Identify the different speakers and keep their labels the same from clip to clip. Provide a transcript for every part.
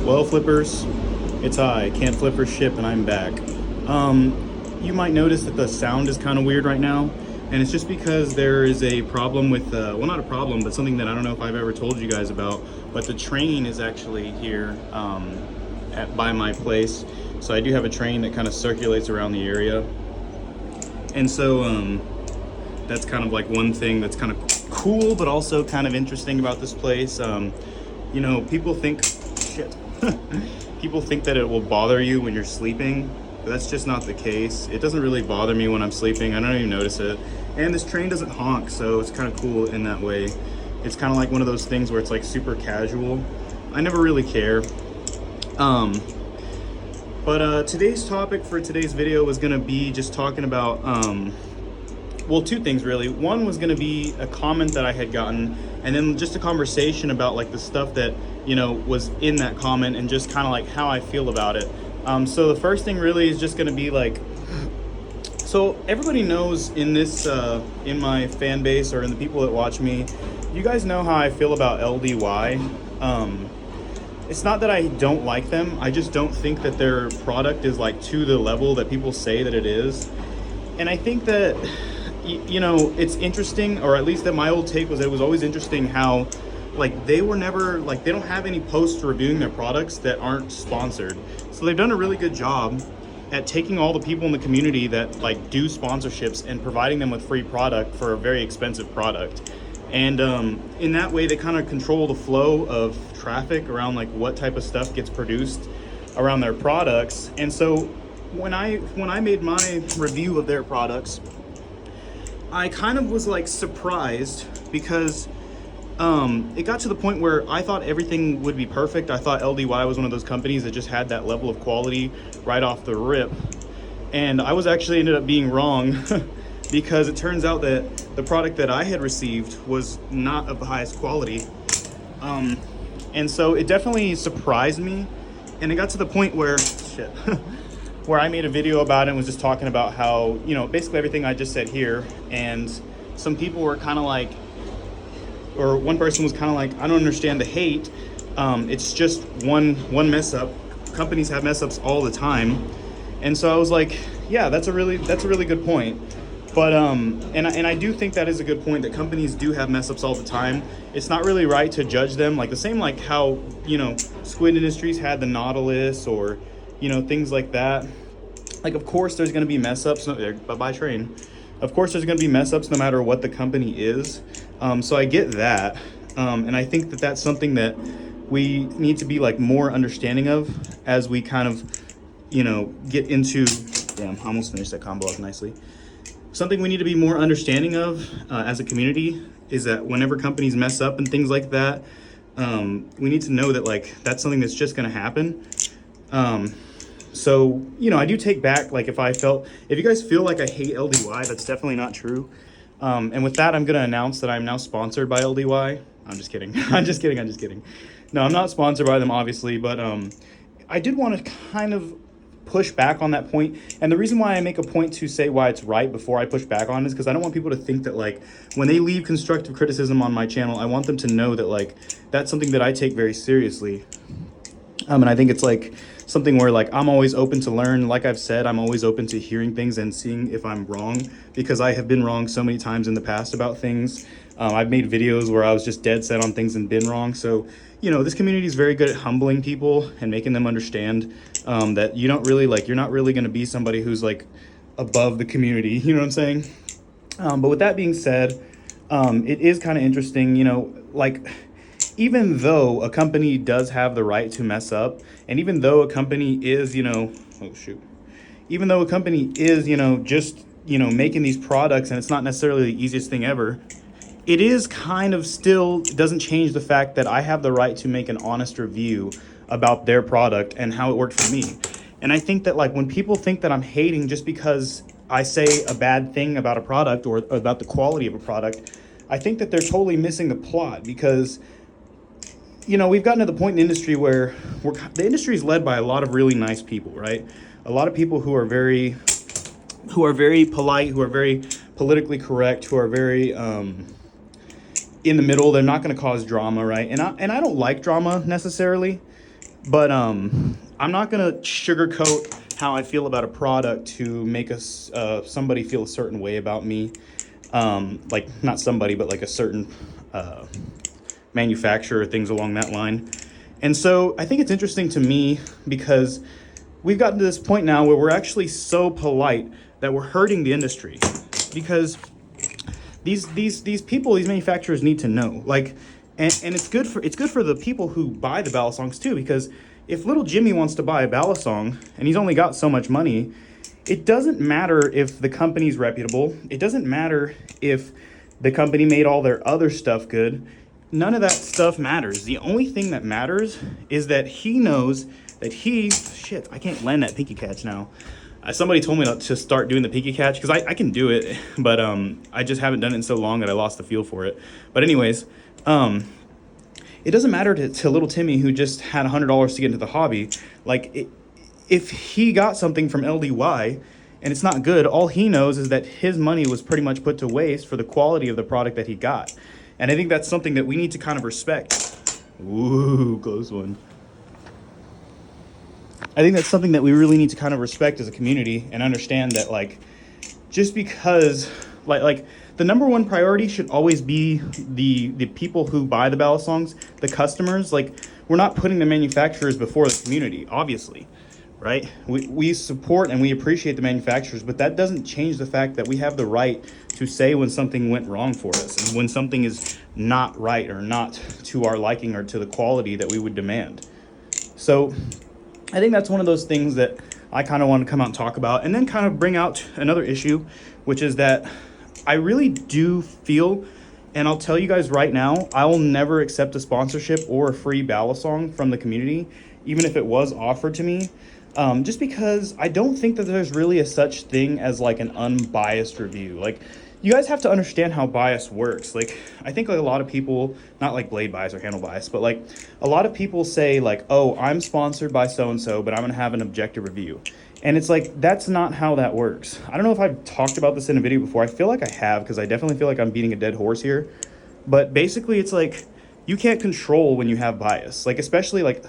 Speaker 1: Well, flippers, it's I, Can't Flipper Ship, and I'm back. You might notice that the sound is kind of weird right now, and it's just because there is a problem with, well, not a problem, but something that I don't know if I've ever told you guys about, but the train is actually here by my place. So I do have a train that kind of circulates around the area, and so that's kind of like one thing that's kind of cool, but also kind of interesting about this place. You know, people think, shit. People think that it will bother you when you're sleeping, but that's just not the case. It doesn't really bother me when I'm sleeping. I don't even notice it. And this train doesn't honk, so it's kind of cool in that way. It's kind of like one of those things where it's like super casual. I never really care. But today's topic for today's video was gonna be just talking about, well, two things really. One was gonna be a comment that I had gotten, and then just a conversation about like the stuff that, you know, was in that comment and just kind of like how I feel about it. So the first thing really is just gonna be like, so everybody knows in this, in my fan base or in the people that watch me, you guys know how I feel about LDY. It's not that I don't like them, I just don't think that their product is like to the level that people say that it is. And I think that, you know, it's interesting, or at least that my old take was that it was always interesting how like they were never, like they don't have any posts reviewing their products that aren't sponsored. So they've done a really good job at taking all the people in the community that like do sponsorships and providing them with free product for a very expensive product. And in that way they kind of control the flow of traffic around like what type of stuff gets produced around their products. And so when I made my review of their products, I kind of was like surprised because it got to the point where I thought everything would be perfect. I thought LDY was one of those companies that just had that level of quality right off the rip. And I was actually ended up being wrong because it turns out that the product that I had received was not of the highest quality. And so it definitely surprised me. And it got to the point where, shit, where I made a video about it and was just talking about how, you know, basically everything I just said here. And some people were kind of like, or one person was kind of like, I don't understand the hate. It's just one mess up. Companies have mess ups all the time. And so I was like, yeah, that's a really good point. But and I do think that is a good point, that companies do have mess ups all the time. It's not really right to judge them, like the same like how, you know, Squid Industries had the Nautilus, or, you know, things like that. Like, of course there's going to be mess ups. Bye train. Of course there's going to be mess ups no matter what the company is. So I get that. And I think that that's something that we need to be like more understanding of as we kind of, you know, get into, damn, I almost finished that combo up nicely. Something we need to be more understanding of as a community is that whenever companies mess up and things like that, we need to know that like that's something that's just going to happen. So, you know, I do take back, like if you guys feel like I hate LDY, that's definitely not true. And with that, I'm going to announce that I'm now sponsored by LDY. I'm just kidding. I'm just kidding. No, I'm not sponsored by them, obviously, but I did want to kind of push back on that point. And the reason why I make a point to say why it's right before I push back on it is because I don't want people to think that like when they leave constructive criticism on my channel, I want them to know that like that's something that I take very seriously. And I think it's like something where like I'm always open to learn. Like I've said, I'm always open to hearing things and seeing if I'm wrong, because I have been wrong so many times in the past about things. I've made videos where I was just dead set on things and been wrong. So, you know, this community is very good at humbling people and making them understand that you don't really like, you're not really going to be somebody who's like above the community. You know what I'm saying? But with that being said, it is kind of interesting, you know, like, even though a company does have the right to mess up, and even though a company is, you know, even though a company is, you know, just, you know, making these products and it's not necessarily the easiest thing ever, it is kind of still doesn't change the fact that I have the right to make an honest review about their product and how it worked for me. And I think that like when people think that I'm hating just because I say a bad thing about a product or about the quality of a product, I think that they're totally missing the plot, because you know, we've gotten to the point in the industry where the industry is led by a lot of really nice people, right? A lot of people who are very polite, who are very politically correct, who are very in the middle. They're not going to cause drama, right? And I don't like drama necessarily, But I'm not gonna sugarcoat how I feel about a product to make us somebody feel a certain way about me. Like not somebody, but like a certain manufacturer, things along that line. And so I think it's interesting to me because we've gotten to this point now where we're actually so polite that we're hurting the industry, because these people, these manufacturers need to know, like, and it's good for the people who buy the ballad songs too, because if little Jimmy wants to buy a ballad song and he's only got so much money, it doesn't matter if the company's reputable. It doesn't matter if the company made all their other stuff good. None of that stuff matters. The only thing that matters is that he knows that shit, I can't land that pinky catch now. Somebody told me to start doing the pinky catch, because I can do it, but I just haven't done it in so long that I lost the feel for it. But anyways, it doesn't matter to little Timmy, who just had $100 to get into the hobby. Like, if he got something from LDY and it's not good, all he knows is that his money was pretty much put to waste for the quality of the product that he got. And I think that's something that we need to kind of respect. Ooh, close one. I think that's something that we really need to kind of respect as a community, and understand that, like, just because, like the number one priority should always be the people who buy the ballad songs, the customers. Like, we're not putting the manufacturers before the community, obviously, right? We support and we appreciate the manufacturers, but that doesn't change the fact that we have the right to say when something went wrong for us, and when something is not right or not to our liking or to the quality that we would demand. So I think that's one of those things that I kind of want to come out and talk about, and then kind of bring out another issue, which is that I really do feel, and I'll tell you guys right now, I will never accept a sponsorship or a free ballad song from the community, even if it was offered to me, just because I don't think that there's really a such thing as like an unbiased review. Like, you guys have to understand how bias works. Like, I think like a lot of people, not like blade bias or handle bias, but like a lot of people say like, oh, I'm sponsored by so-and-so, but I'm gonna have an objective review. And it's like, that's not how that works. I don't know if I've talked about this in a video before. I feel like I have, because I definitely feel like I'm beating a dead horse here. But basically, it's like, you can't control when you have bias. Like, especially like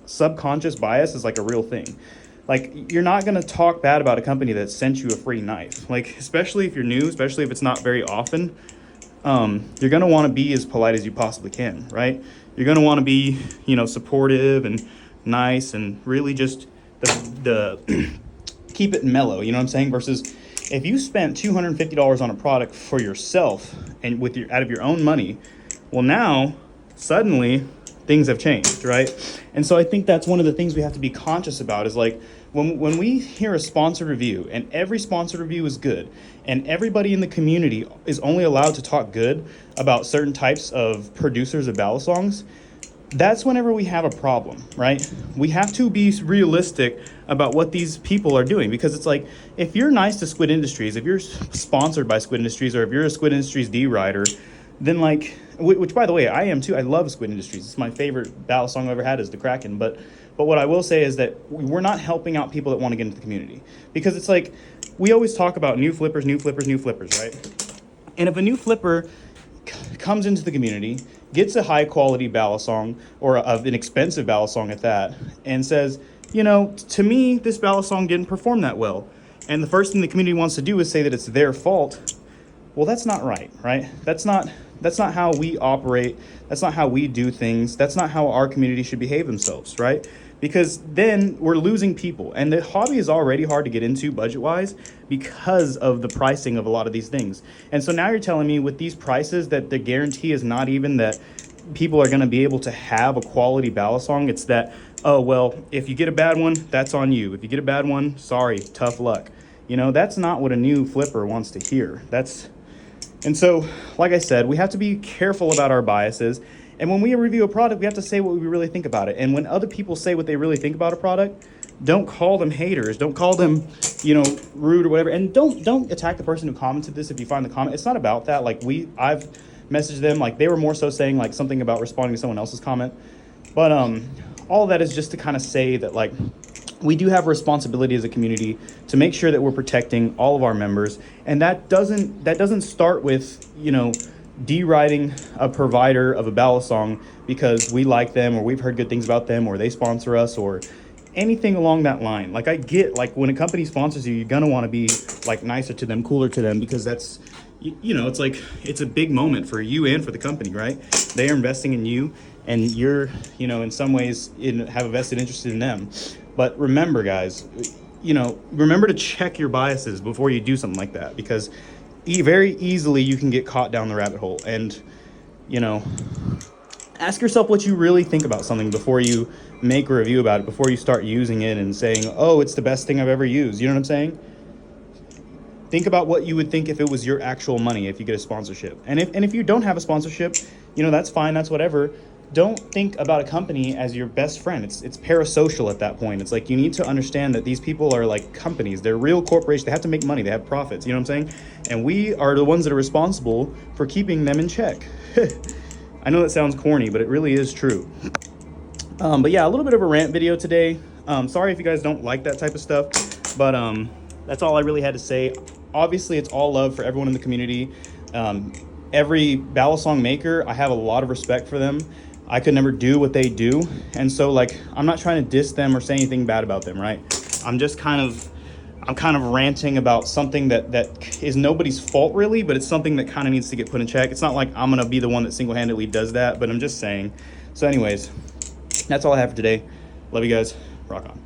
Speaker 1: subconscious bias is like a real thing. Like, you're not gonna talk bad about a company that sent you a free knife. Like, especially if you're new, especially if it's not very often, you're gonna wanna be as polite as you possibly can, right? You're gonna wanna be, supportive and nice, and really just the keep it mellow, you know what I'm saying? Versus if you spent $250 on a product for yourself and out of your own money, well, now suddenly things have changed, right? And so I think that's one of the things we have to be conscious about, is like, when we hear a sponsored review, and every sponsored review is good, and everybody in the community is only allowed to talk good about certain types of producers of ballad songs, that's whenever we have a problem, right? We have to be realistic about what these people are doing, because it's like, if you're nice to Squid Industries, if you're sponsored by Squid Industries, or if you're a Squid Industries D-Rider, then like, which by the way, I am too. I love Squid Industries. It's my favorite ballad song I've ever had is The Kraken. But what I will say is that we're not helping out people that want to get into the community, because it's like, we always talk about new flippers, right? And if a new flipper comes into the community, gets a high quality ballad song, or an expensive ballad song at that, and says, to me, this ballad song didn't perform that well, and the first thing the community wants to do is say that it's their fault, well, that's not right? That's not how we operate. That's not how we do things. That's not how our community should behave themselves, right? Because then we're losing people. And the hobby is already hard to get into budget-wise because of the pricing of a lot of these things. And so now you're telling me with these prices that the guarantee is not even that people are going to be able to have a quality ballad song. It's that, oh, well, if you get a bad one, that's on you. If you get a bad one, sorry, tough luck. That's not what a new flipper wants to hear. And so, like I said, we have to be careful about our biases. And when we review a product, we have to say what we really think about it. And when other people say what they really think about a product, don't call them haters. Don't call them, rude or whatever. And don't attack the person who commented this if you find the comment. It's not about that. Like, I've messaged them. Like, they were more so saying like something about responding to someone else's comment. But all of that is just to kind of say that, like, we do have a responsibility as a community to make sure that we're protecting all of our members, and that doesn't start with deriding a provider of a ballot song because we like them or we've heard good things about them or they sponsor us or anything along that line. Like, I get, like, when a company sponsors you, you're gonna want to be like nicer to them, cooler to them, because that's, you know, it's like, it's a big moment for you and for the company, right? They are investing in you, and you're, you know, in some ways have a vested interest in them. But remember, guys, you know, remember to check your biases before you do something like that, because very easily you can get caught down the rabbit hole. And, you know, ask yourself what you really think about something before you make a review about it, before you start using it and saying, oh, it's the best thing I've ever used. You know what I'm saying? Think about what you would think if it was your actual money, if you get a sponsorship. And if you don't have a sponsorship, you know, that's fine, that's whatever. Don't think about a company as your best friend. It's parasocial at that point. It's like, you need to understand that these people are like companies. They're real corporations. They have to make money. They have profits. You know what I'm saying? And we are the ones that are responsible for keeping them in check. I know that sounds corny, but it really is true. But yeah, a little bit of a rant video today. Sorry if you guys don't like that type of stuff, but that's all I really had to say. Obviously, it's all love for everyone in the community. Every ballot song maker, I have a lot of respect for them. I could never do what they do. And so, like, I'm not trying to diss them or say anything bad about them, right? I'm kind of ranting about something that is nobody's fault, really, but it's something that kind of needs to get put in check. It's not like I'm going to be the one that single-handedly does that, but I'm just saying. So anyways, that's all I have for today. Love you guys. Rock on.